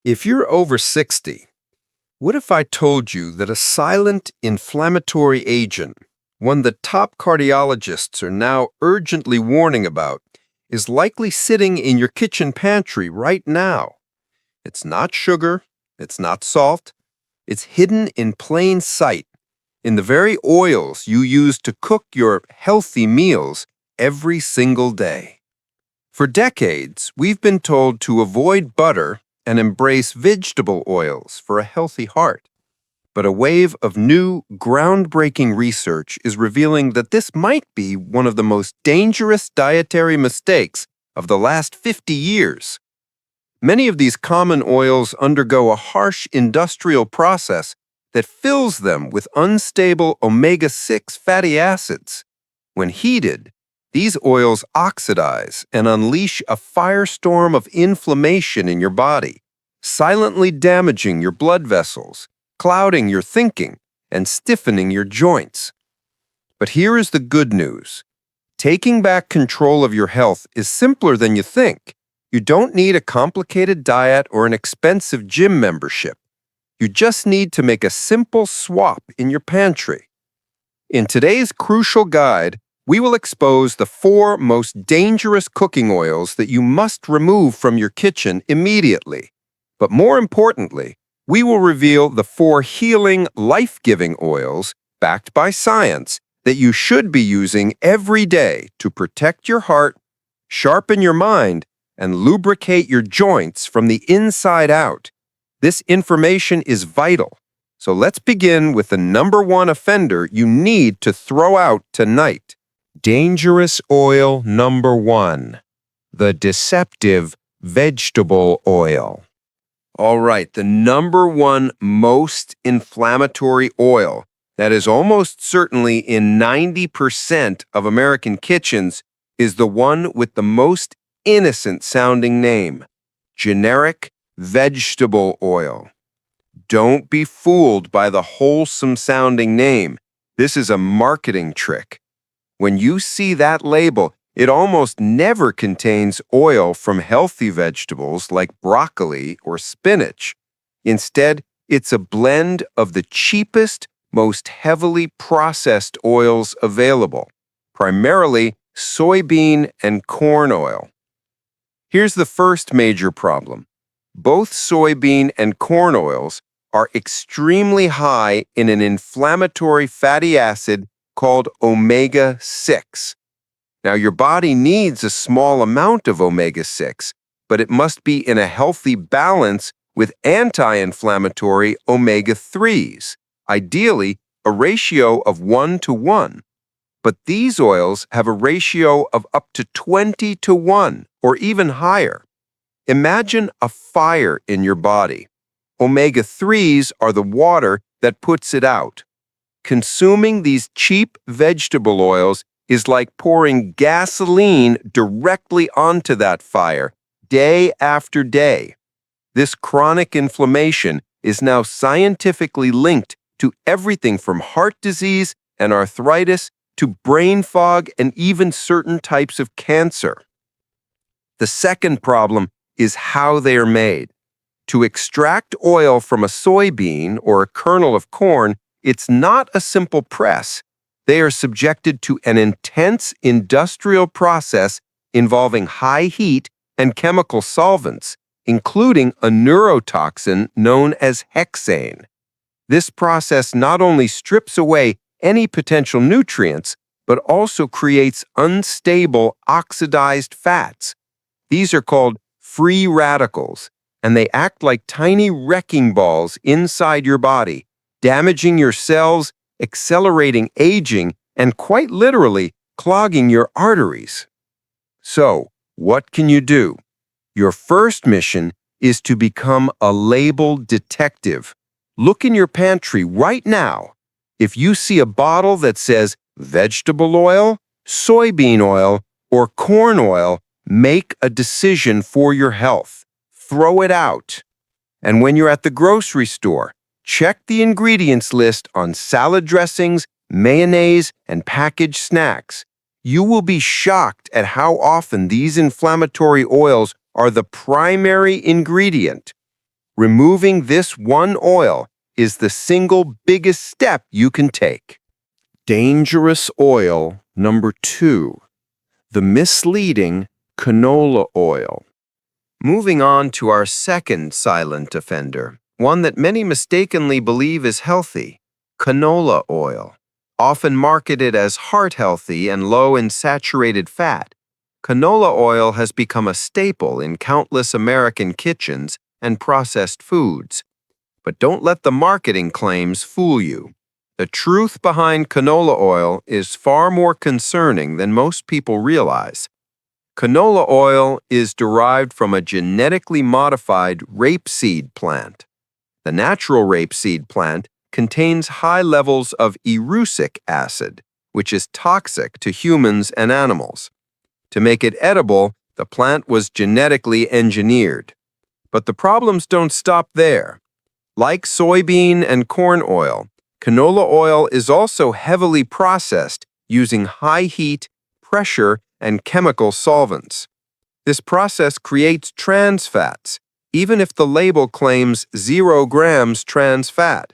If you're over 60, what if I told you that a silent inflammatory agent, one that top cardiologists are now urgently warning about, is likely sitting in your kitchen pantry right now? It's not sugar, it's not salt, it's hidden in plain sight, in the very oils you use to cook your healthy meals every single day. For decades, we've been told to avoid butter and embrace vegetable oils for a healthy heart. But a wave of new, groundbreaking research is revealing that this might be one of the most dangerous dietary mistakes of the last 50 years. Many of these common oils undergo a harsh industrial process that fills them with unstable omega-6 fatty acids. When heated, these oils oxidize and unleash a firestorm of inflammation in your body, silently damaging your blood vessels, clouding your thinking, and stiffening your joints. But here is the good news. Taking back control of your health is simpler than you think. You don't need a complicated diet or an expensive gym membership. You just need to make a simple swap in your pantry. In today's crucial guide, we will expose the 4 most dangerous cooking oils that you must remove from your kitchen immediately. But more importantly, we will reveal the 4 healing, life-giving oils, backed by science, that you should be using every day to protect your heart, sharpen your mind, and lubricate your joints from the inside out. This information is vital. So let's begin with the number 1 offender you need to throw out tonight. Dangerous oil number 1, the Deceptive vegetable oil. All right, the number 1 most inflammatory oil that is almost certainly in 90% of American kitchens is the one with the most innocent-sounding name, generic vegetable oil. Don't be fooled by the wholesome-sounding name. This is a marketing trick. When you see that label, it almost never contains oil from healthy vegetables like broccoli or spinach. Instead, it's a blend of the cheapest, most heavily processed oils available, primarily soybean and corn oil. Here's the first major problem. Both soybean and corn oils are extremely high in an inflammatory fatty acid called omega-6. Now, your body needs a small amount of omega-6, but it must be in a healthy balance with anti-inflammatory omega-3s, ideally a ratio of 1:1. But these oils have a ratio of up to 20:1 or even higher. Imagine a fire in your body. Omega-3s are the water that puts it out. Consuming these cheap vegetable oils is like pouring gasoline directly onto that fire, day after day. This chronic inflammation is now scientifically linked to everything from heart disease and arthritis to brain fog and even certain types of cancer. The second problem is how they are made. To extract oil from a soybean or a kernel of corn, it's not a simple press. They are subjected to an intense industrial process involving high heat and chemical solvents, including a neurotoxin known as hexane. This process not only strips away any potential nutrients, but also creates unstable oxidized fats. These are called free radicals, and they act like tiny wrecking balls inside your body, damaging your cells, accelerating aging, and quite literally clogging your arteries. So, what can you do? Your first mission is to become a label detective. Look in your pantry right now. If you see a bottle that says vegetable oil, soybean oil, or corn oil, make a decision for your health. Throw it out. And when you're at the grocery store, check the ingredients list on salad dressings, mayonnaise, and packaged snacks. You will be shocked at how often these inflammatory oils are the primary ingredient. Removing this one oil is the single biggest step you can take. Dangerous oil number 2, the misleading canola oil. Moving on to our second silent offender, one that many mistakenly believe is healthy, canola oil. Often marketed as heart-healthy and low in saturated fat, canola oil has become a staple in countless American kitchens and processed foods. But don't let the marketing claims fool you. The truth behind canola oil is far more concerning than most people realize. Canola oil is derived from a genetically modified rapeseed plant. The natural rapeseed plant contains high levels of erucic acid, which is toxic to humans and animals. To make it edible, the plant was genetically engineered. But the problems don't stop there. Like soybean and corn oil, canola oil is also heavily processed using high heat, pressure, and chemical solvents. This process creates trans fats, even if the label claims 0 grams trans fat.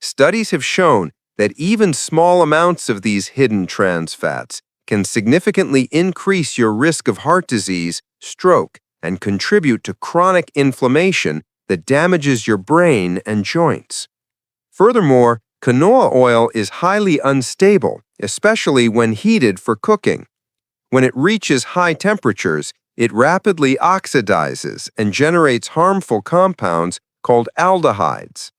Studies have shown that even small amounts of these hidden trans fats can significantly increase your risk of heart disease, stroke, and contribute to chronic inflammation that damages your brain and joints. Furthermore, canola oil is highly unstable, especially when heated for cooking. When it reaches high temperatures, it rapidly oxidizes and generates harmful compounds called aldehydes.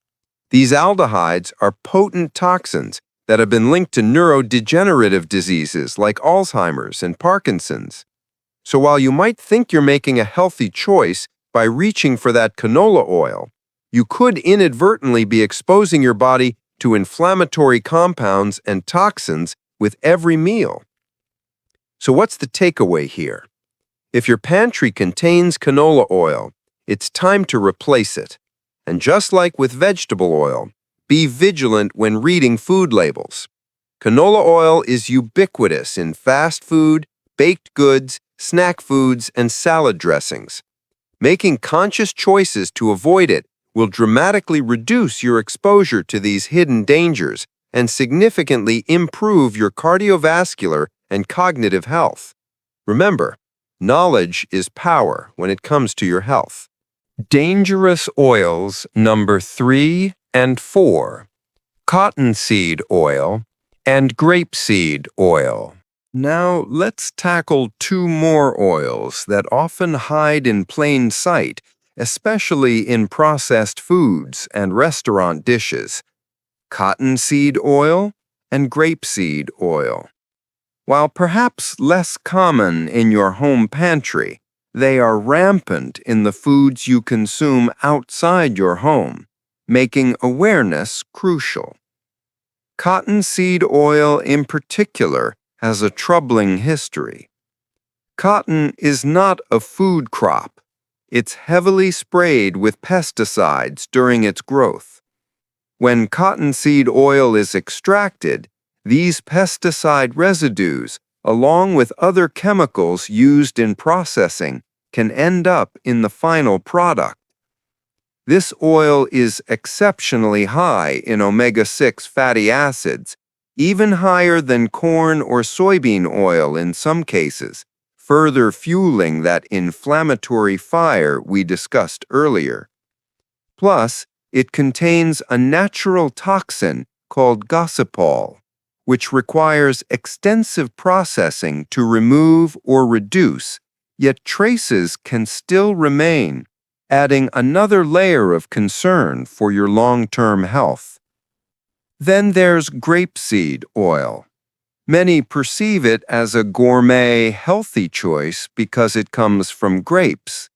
These aldehydes are potent toxins that have been linked to neurodegenerative diseases like Alzheimer's and Parkinson's. So while you might think you're making a healthy choice by reaching for that canola oil, you could inadvertently be exposing your body to inflammatory compounds and toxins with every meal. So what's the takeaway here? If your pantry contains canola oil, it's time to replace it. And just like with vegetable oil, be vigilant when reading food labels. Canola oil is ubiquitous in fast food, baked goods, snack foods, and salad dressings. Making conscious choices to avoid it will dramatically reduce your exposure to these hidden dangers and significantly improve your cardiovascular and cognitive health. Remember, knowledge is power when it comes to your health. Dangerous oils number 3 and 4, cottonseed oil and grapeseed oil. Now let's tackle 2 more oils that often hide in plain sight, especially in processed foods and restaurant dishes: cottonseed oil and grapeseed oil. While perhaps less common in your home pantry, they are rampant in the foods you consume outside your home, making awareness crucial. Cottonseed oil in particular has a troubling history. Cotton is not a food crop. It's heavily sprayed with pesticides during its growth. When cottonseed oil is extracted, these pesticide residues, along with other chemicals used in processing, can end up in the final product. This oil is exceptionally high in omega-6 fatty acids, even higher than corn or soybean oil in some cases, further fueling that inflammatory fire we discussed earlier. Plus, it contains a natural toxin called gossypol, which requires extensive processing to remove or reduce, yet traces can still remain, adding another layer of concern for your long-term health. Then there's grapeseed oil. Many perceive it as a gourmet, healthy choice because it comes from grapes.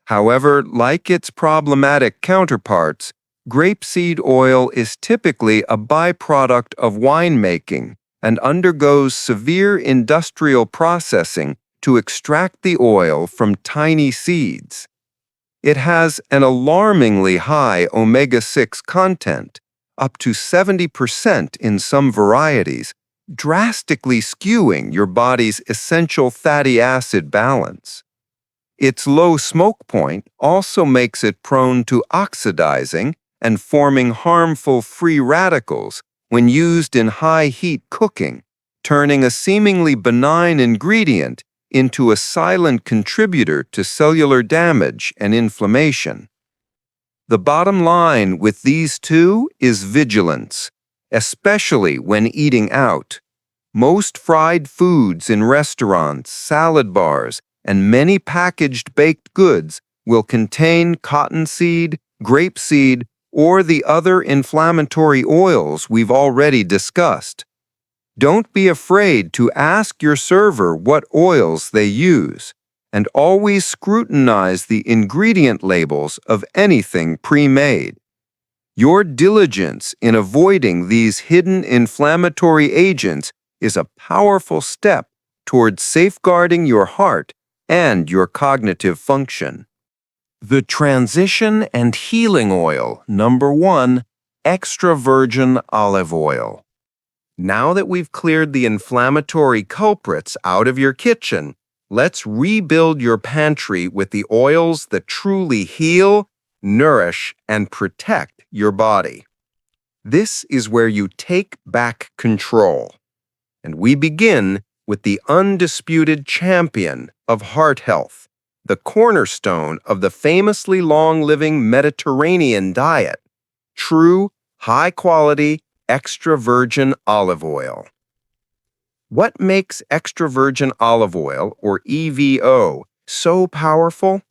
However, like its problematic counterparts, grapeseed oil is typically a byproduct of winemaking and undergoes severe industrial processing to extract the oil from tiny seeds. It has an alarmingly high omega-6 content, up to 70% in some varieties, drastically skewing your body's essential fatty acid balance. Its low smoke point also makes it prone to oxidizing and forming harmful free radicals when used in high-heat cooking, turning a seemingly benign ingredient into a silent contributor to cellular damage and inflammation. The bottom line with these two is vigilance, especially when eating out. Most fried foods in restaurants, salad bars, and many packaged baked goods will contain cottonseed, grapeseed, or the other inflammatory oils we've already discussed. Don't be afraid to ask your server what oils they use, and always scrutinize the ingredient labels of anything pre-made. Your diligence in avoiding these hidden inflammatory agents is a powerful step towards safeguarding your heart and your cognitive function. The transition and healing oil, number 1, extra virgin olive oil. Now that we've cleared the inflammatory culprits out of your kitchen, let's rebuild your pantry with the oils that truly heal, nourish, and protect your body. This is where you take back control. And we begin with the undisputed champion of heart health, the cornerstone of the famously long-living Mediterranean diet, true, high-quality, extra virgin olive oil. What makes extra virgin olive oil, or EVO, so powerful?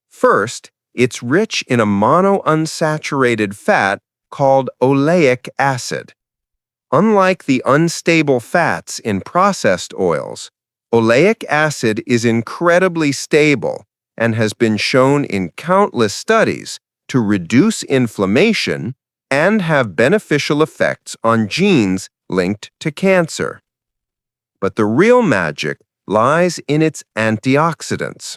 First, it's rich in a monounsaturated fat called oleic acid. Unlike the unstable fats in processed oils, oleic acid is incredibly stable and has been shown in countless studies to reduce inflammation and have beneficial effects on genes linked to cancer. But the real magic lies in its antioxidants.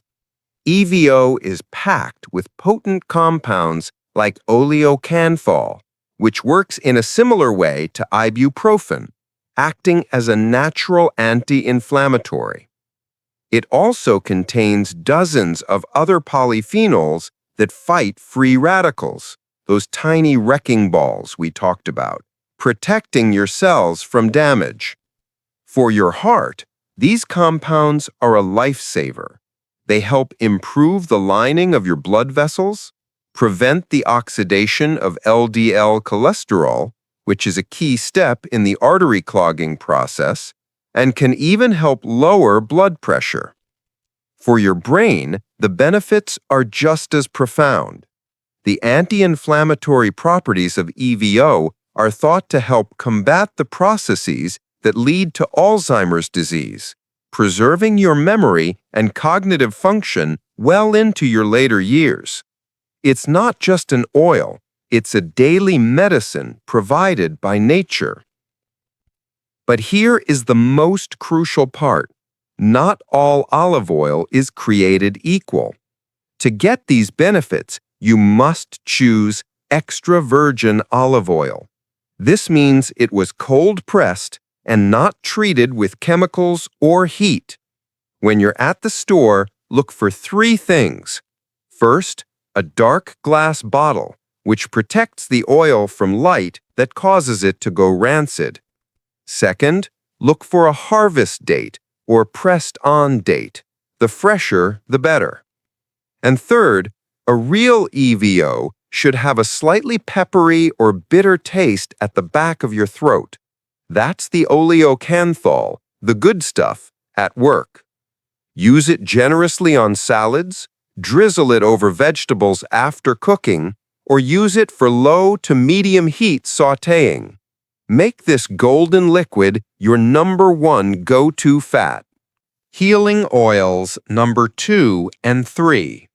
EVO is packed with potent compounds like oleocanthal, which works in a similar way to ibuprofen, acting as a natural anti-inflammatory. It also contains dozens of other polyphenols that fight free radicals, those tiny wrecking balls we talked about, protecting your cells from damage. For your heart, these compounds are a lifesaver. They help improve the lining of your blood vessels, prevent the oxidation of LDL cholesterol, which is a key step in the artery clogging process, and can even help lower blood pressure. For your brain, the benefits are just as profound. The anti-inflammatory properties of EVO are thought to help combat the processes that lead to Alzheimer's disease, preserving your memory and cognitive function well into your later years. It's not just an oil, it's a daily medicine provided by nature. But here is the most crucial part. Not all olive oil is created equal. To get these benefits, you must choose extra virgin olive oil. This means it was cold-pressed and not treated with chemicals or heat. When you're at the store, look for 3 things. First, a dark glass bottle, which protects the oil from light that causes it to go rancid. Second, look for a harvest date or pressed-on date. The fresher, the better. And third, a real EVO should have a slightly peppery or bitter taste at the back of your throat. That's the oleocanthal, the good stuff, at work. Use it generously on salads, drizzle it over vegetables after cooking, or use it for low to medium heat sautéing. Make this golden liquid your number 1 go-to fat. Healing oils number 2 and 3.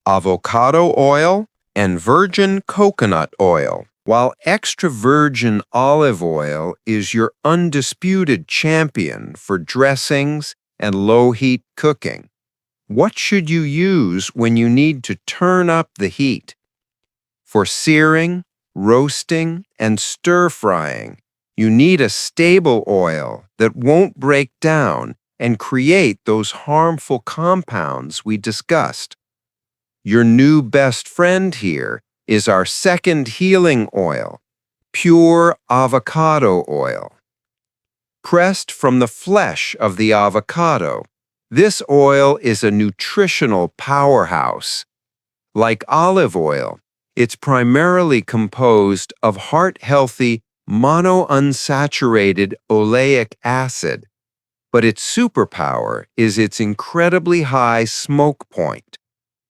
Avocado oil and virgin coconut oil. While extra virgin olive oil is your undisputed champion for dressings and low-heat cooking, what should you use when you need to turn up the heat? For searing, roasting, and stir-frying, you need a stable oil that won't break down and create those harmful compounds we discussed. Your new best friend here is our second healing oil, pure avocado oil. Pressed from the flesh of the avocado, this oil is a nutritional powerhouse. Like olive oil, it's primarily composed of heart-healthy monounsaturated oleic acid, but its superpower is its incredibly high smoke point,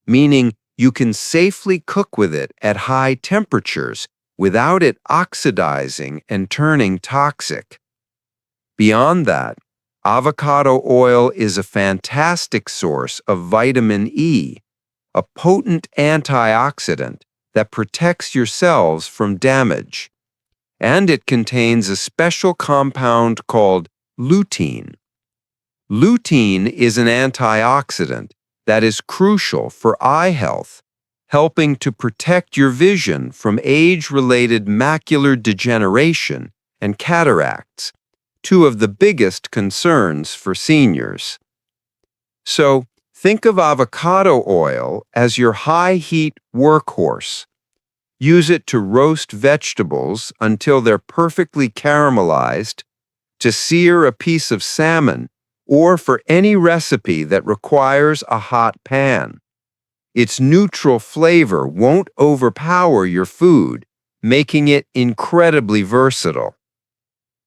meaning you can safely cook with it at high temperatures without it oxidizing and turning toxic. Beyond that, avocado oil is a fantastic source of vitamin E, a potent antioxidant that protects your cells from damage. And it contains a special compound called lutein. Lutein is an antioxidant that is crucial for eye health, helping to protect your vision from age-related macular degeneration and cataracts, two of the biggest concerns for seniors. So, think of avocado oil as your high-heat workhorse. Use it to roast vegetables until they're perfectly caramelized, to sear a piece of salmon, or for any recipe that requires a hot pan. Its neutral flavor won't overpower your food, making it incredibly versatile.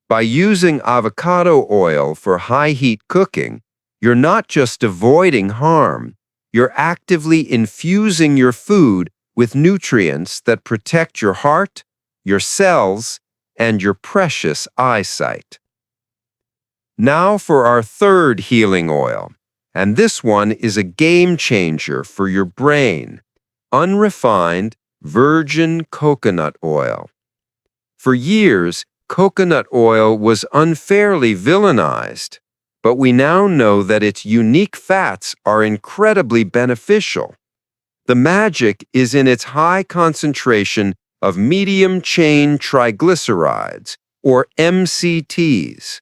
By using avocado oil for high-heat cooking, you're not just avoiding harm, you're actively infusing your food with nutrients that protect your heart, your cells, and your precious eyesight. Now for our third healing oil, and this one is a game changer for your brain, unrefined virgin coconut oil. For years, coconut oil was unfairly villainized, but we now know that its unique fats are incredibly beneficial. The magic is in its high concentration of medium-chain triglycerides, or MCTs.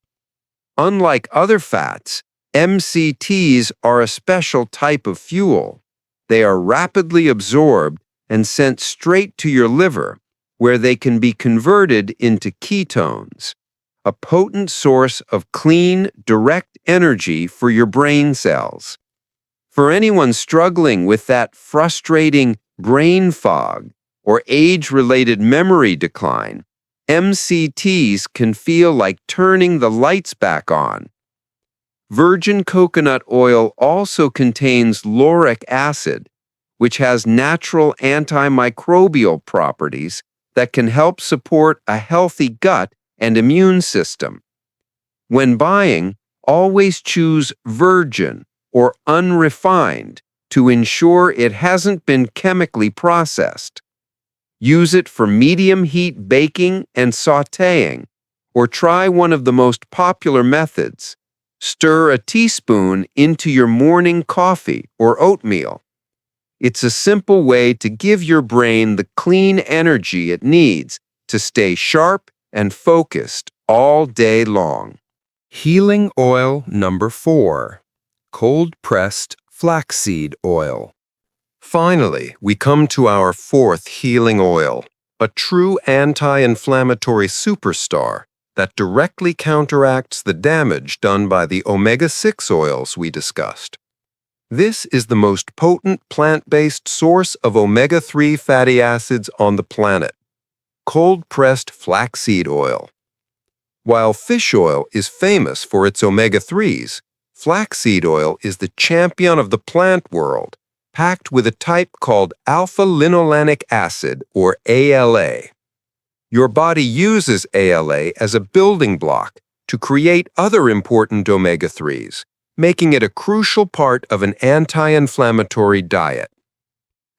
Unlike other fats, MCTs are a special type of fuel. They are rapidly absorbed and sent straight to your liver, where they can be converted into ketones, a potent source of clean, direct energy for your brain cells. For anyone struggling with that frustrating brain fog or age-related memory decline, MCTs can feel like turning the lights back on. Virgin coconut oil also contains lauric acid, which has natural antimicrobial properties that can help support a healthy gut and immune system. When buying, always choose virgin or unrefined to ensure it hasn't been chemically processed. Use it for medium heat baking and sautéing, or try one of the most popular methods. Stir a teaspoon into your morning coffee or oatmeal. It's a simple way to give your brain the clean energy it needs to stay sharp and focused all day long. Healing oil number 4, cold-pressed flaxseed oil. Finally, we come to our fourth healing oil, a true anti-inflammatory superstar that directly counteracts the damage done by the omega-6 oils we discussed. This is the most potent plant-based source of omega-3 fatty acids on the planet, cold-pressed flaxseed oil. While fish oil is famous for its omega-3s, flaxseed oil is the champion of the plant world, packed with a type called alpha-linolenic acid, or ALA. Your body uses ALA as a building block to create other important omega-3s, making it a crucial part of an anti-inflammatory diet.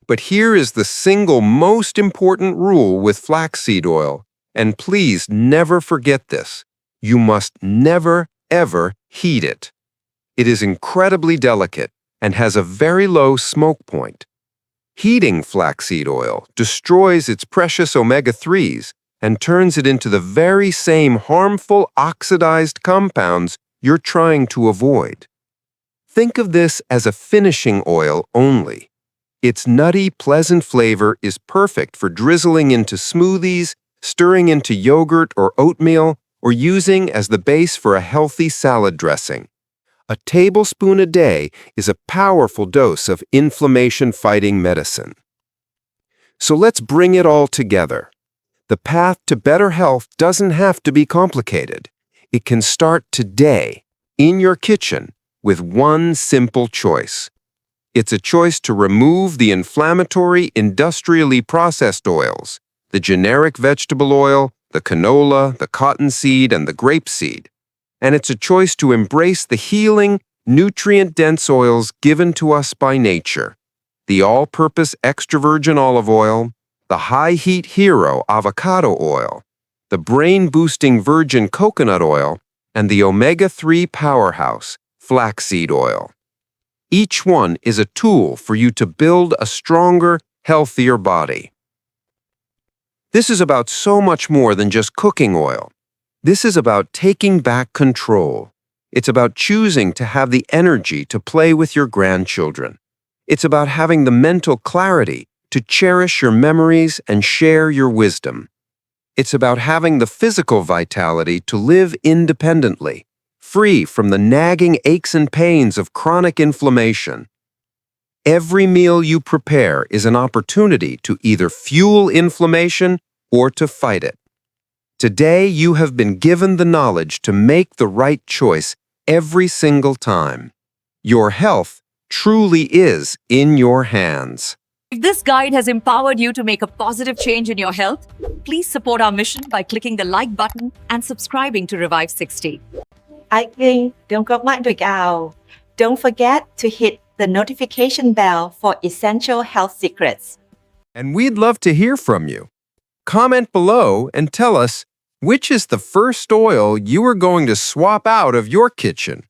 But here is the single most important rule with flaxseed oil, and please never forget this. You must never, ever heat it. It is incredibly delicate and has a very low smoke point. Heating flaxseed oil destroys its precious omega-3s and turns it into the very same harmful oxidized compounds you're trying to avoid. Think of this as a finishing oil only. Its nutty, pleasant flavor is perfect for drizzling into smoothies, stirring into yogurt or oatmeal, or using as the base for a healthy salad dressing. A tablespoon a day is a powerful dose of inflammation-fighting medicine. So let's bring it all together. The path to better health doesn't have to be complicated. It can start today, in your kitchen, with one simple choice. It's a choice to remove the inflammatory, industrially processed oils, the generic vegetable oil, the canola, the cottonseed, and the grapeseed. And it's a choice to embrace the healing, nutrient-dense oils given to us by nature. The all-purpose extra virgin olive oil, the high-heat hero avocado oil, the brain-boosting virgin coconut oil, and the omega-3 powerhouse, flaxseed oil. Each one is a tool for you to build a stronger, healthier body. This is about so much more than just cooking oil. This is about taking back control. It's about choosing to have the energy to play with your grandchildren. It's about having the mental clarity to cherish your memories and share your wisdom. It's about having the physical vitality to live independently, free from the nagging aches and pains of chronic inflammation. Every meal you prepare is an opportunity to either fuel inflammation or to fight it. Today, you have been given the knowledge to make the right choice every single time. Your health truly is in your hands. If this guide has empowered you to make a positive change in your health, please support our mission by clicking the like button and subscribing to Revive 60. Ai Kinh, đừng có mãi đuổi gạo. Don't forget to hit the notification bell for essential health secrets. And we'd love to hear from you. Comment below and tell us which is the first oil you are going to swap out of your kitchen.